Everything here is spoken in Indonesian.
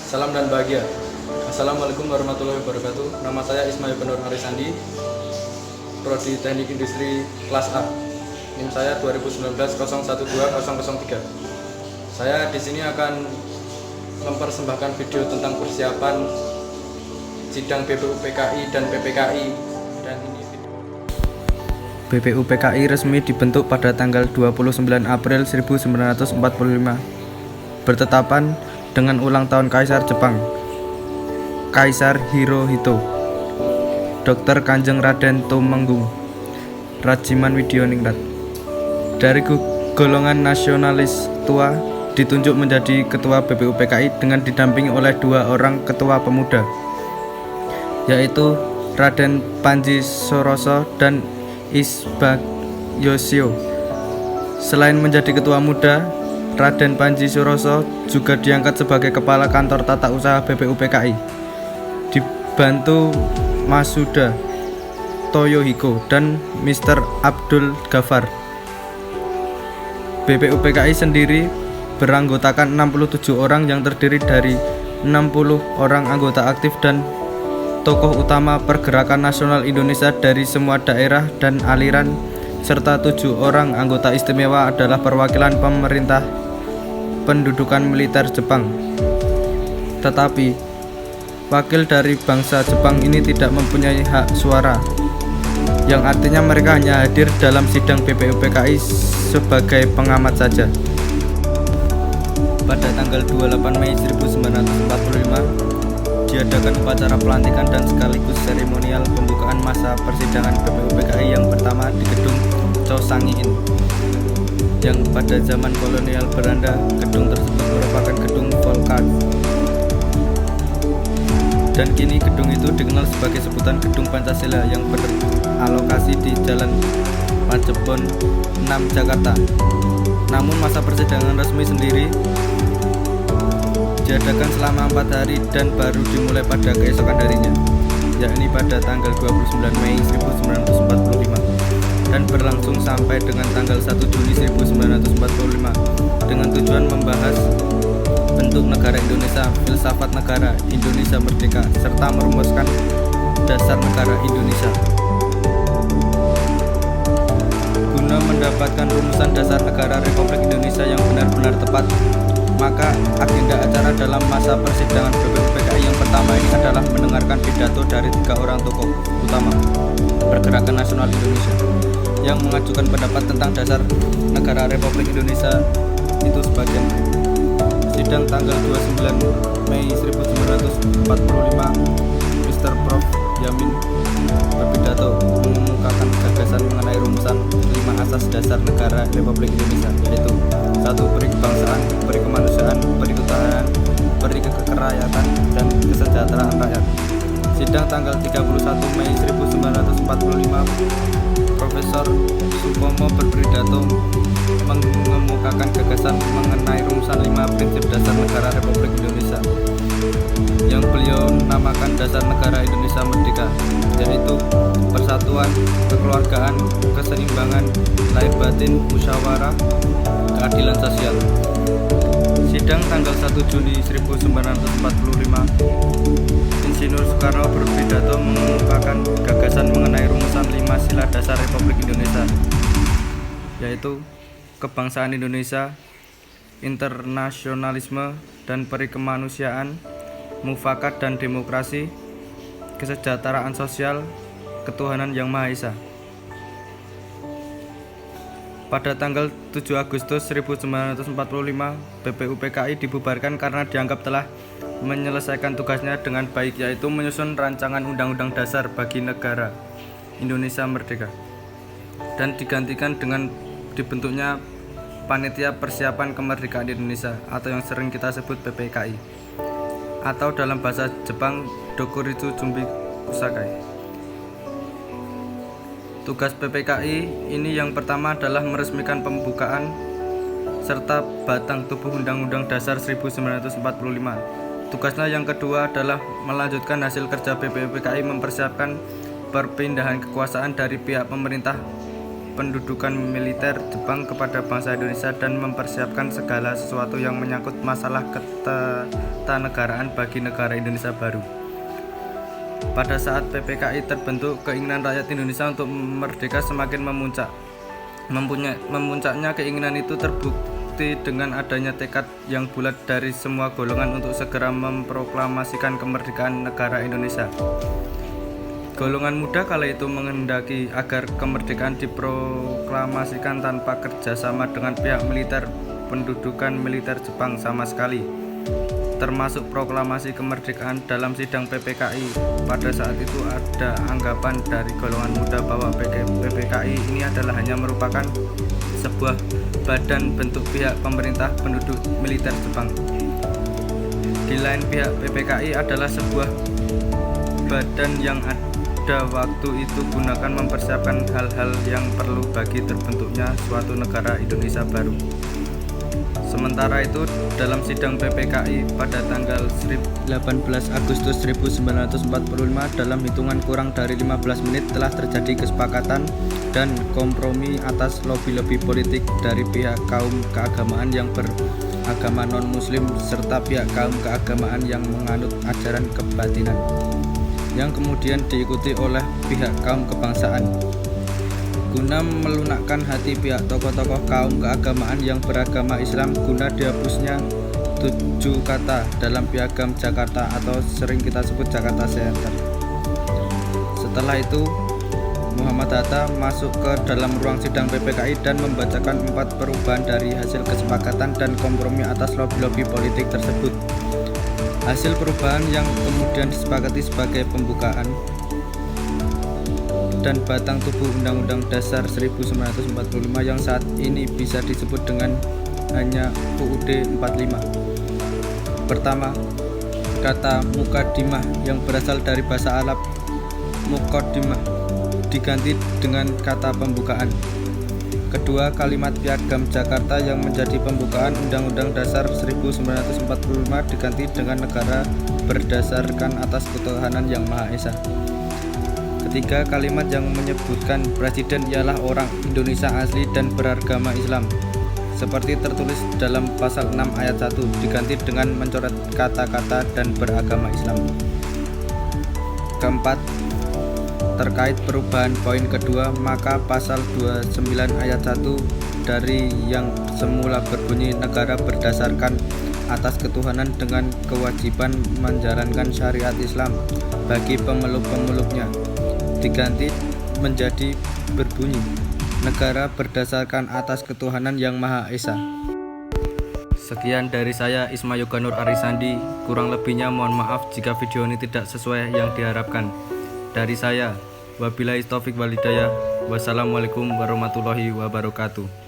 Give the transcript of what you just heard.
salam dan bahagia. Assalamualaikum warahmatullahi wabarakatuh. Nama saya Ismail Benur Arisandi, Prodi Teknik Industri kelas A. NIM saya 2019-012003. Saya di sini akan mempersembahkan video tentang persiapan sidang BPUPKI dan PPKI. Dan ini BPUPKI resmi dibentuk pada tanggal 29 April 1945, bertetapan dengan ulang tahun Kaisar Jepang, Kaisar Hirohito, Dr. Kanjeng Raden Tumenggung, Rajiman Widioningrat. Dari golongan nasionalis tua ditunjuk menjadi ketua BPUPKI dengan didampingi oleh 2 orang ketua pemuda, yaitu Raden Panji Soroso dan Isbak Yosio. Selain menjadi ketua muda, Raden Panji Soroso juga diangkat sebagai kepala kantor tata usaha BPUPKI, dibantu Masuda Toyohiko dan Mr. Abdul Ghaffar. BPUPKI sendiri beranggotakan 67 orang yang terdiri dari 60 orang anggota aktif dan tokoh utama pergerakan nasional Indonesia dari semua daerah dan aliran, serta 7 orang anggota istimewa adalah perwakilan pemerintah pendudukan militer Jepang. Tetapi wakil dari bangsa Jepang ini tidak mempunyai hak suara, yang artinya mereka hanya hadir dalam sidang BPUPKI sebagai pengamat saja. Pada tanggal 28 Mei 1945 diadakan upacara pelantikan dan sekaligus seremonial pembukaan masa persidangan BPUPKI yang pertama di gedung Chosangi-in, yang pada zaman kolonial Belanda. Gedung tersebut merupakan gedung Volkart, dan kini gedung itu dikenal sebagai sebutan Gedung Pancasila yang beralokasi di Jalan Pajebon 6 Jakarta. Namun masa persidangan resmi sendiri diadakan selama 4 hari dan baru dimulai pada keesokan harinya, yakni pada tanggal 29 Mei 1945 dan berlangsung sampai dengan tanggal 1 Juni 1945 dengan tujuan membahas bentuk negara Indonesia, filsafat negara Indonesia merdeka, serta merumuskan dasar negara Indonesia. Guna mendapatkan rumusan dasar negara Republik Indonesia yang benar-benar tepat, maka agenda acara dalam masa persidangan BPUPKI yang pertama ini adalah mendengarkan pidato dari 3 orang tokoh utama pergerakan nasional Indonesia yang mengajukan pendapat tentang dasar negara Republik Indonesia itu sebagian. Sidang tanggal 29 Mei 1945, Mr. Prof. Yamin berpidato mengemukakan gagasan mengenai rumusan 5 asas dasar negara Republik Indonesia, yaitu 1. Peri kebangsaan, peri kemanusiaan, peri ketahanan, peri kerakyatan, dan kesejahteraan rakyat. Sidang tanggal 31 Mei 1945, Profesor Supomo berpidato mengemukakan gagasan mengenai rumusan 5 prinsip dasar negara Republik Indonesia yang beliau namakan Dasar Negara Indonesia Merdeka, yaitu persatuan, kekeluargaan, keseimbangan, lahir batin, musyawarah, keadilan sosial. Sidang tanggal 1 Juni 1945, Insinyur Soekarno berpidato mengemukakan gagasan mengenai rumusan 5 sila dasar Republik Indonesia, yaitu kebangsaan Indonesia, internasionalisme dan perikemanusiaan, mufakat dan demokrasi, kesejahteraan sosial, ketuhanan yang Maha Esa. Pada tanggal 7 Agustus 1945, BPUPKI dibubarkan karena dianggap telah menyelesaikan tugasnya dengan baik, yaitu menyusun rancangan undang-undang dasar bagi negara Indonesia Merdeka, dan digantikan dengan dibentuknya Panitia Persiapan Kemerdekaan Indonesia atau yang sering kita sebut PPKI, atau dalam bahasa Jepang Dokuritsu Jumbi Kusakai. Tugas PPKI ini yang pertama adalah meresmikan pembukaan serta batang tubuh Undang-Undang Dasar 1945. Tugasnya yang kedua adalah melanjutkan hasil kerja BPUPKI mempersiapkan perpindahan kekuasaan dari pihak pemerintah pendudukan militer Jepang kepada bangsa Indonesia dan mempersiapkan segala sesuatu yang menyangkut masalah ketatanegaraan bagi negara Indonesia baru. Pada saat PPKI terbentuk, keinginan rakyat Indonesia untuk merdeka semakin memuncak. Memuncaknya keinginan itu terbukti dengan adanya tekad yang bulat dari semua golongan untuk segera memproklamasikan kemerdekaan negara Indonesia. Golongan muda kala itu menghendaki agar kemerdekaan diproklamasikan tanpa kerjasama dengan pihak militer pendudukan militer Jepang sama sekali, termasuk proklamasi kemerdekaan. Dalam sidang PPKI pada saat itu ada anggapan dari golongan muda bahwa PPKI ini adalah hanya merupakan sebuah badan bentuk pihak pemerintah penduduk militer Jepang. Di lain pihak, PPKI adalah sebuah badan yang ada waktu itu gunakan mempersiapkan hal-hal yang perlu bagi terbentuknya suatu negara Indonesia baru. Sementara itu, dalam sidang PPKI pada tanggal 18 Agustus 1945, dalam hitungan kurang dari 15 menit telah terjadi kesepakatan dan kompromi atas lobby-lobby politik dari pihak kaum keagamaan yang beragama non-muslim serta pihak kaum keagamaan yang menganut ajaran kebatinan, yang kemudian diikuti oleh pihak kaum kebangsaan. Guna melunakkan hati pihak tokoh-tokoh kaum keagamaan yang beragama Islam, guna dihapusnya 7 kata dalam Piagam Jakarta atau sering kita sebut Jakarta Center. Setelah itu, Muhammad Hatta masuk ke dalam ruang sidang PPKI dan membacakan 4 perubahan dari hasil kesepakatan dan kompromi atas lobby-lobby politik tersebut. Hasil perubahan yang kemudian disepakati sebagai pembukaan dan batang tubuh Undang-Undang Dasar 1945 yang saat ini bisa disebut dengan hanya UUD 45. Pertama, kata mukadimah yang berasal dari bahasa Arab muqaddimah diganti dengan kata pembukaan. Kedua, kalimat Piagam Jakarta yang menjadi pembukaan Undang-Undang Dasar 1945 diganti dengan negara berdasarkan atas ketuhanan yang Maha Esa. Ketiga, kalimat yang menyebutkan presiden ialah orang Indonesia asli dan beragama Islam, seperti tertulis dalam pasal 6 ayat 1, diganti dengan mencoret kata-kata dan beragama Islam. Keempat, terkait perubahan poin kedua, maka pasal 29 ayat 1 dari yang semula berbunyi negara berdasarkan atas ketuhanan dengan kewajiban menjalankan syariat Islam bagi pemeluk-pemeluknya diganti menjadi berbunyi negara berdasarkan atas ketuhanan yang Maha Esa. Sekian dari saya, Isma Yoga Nur Arisandi. Kurang lebihnya mohon maaf jika video ini tidak sesuai yang diharapkan. Dari saya, wabillahi taufik wal hidayah. Wassalamualaikum warahmatullahi wabarakatuh.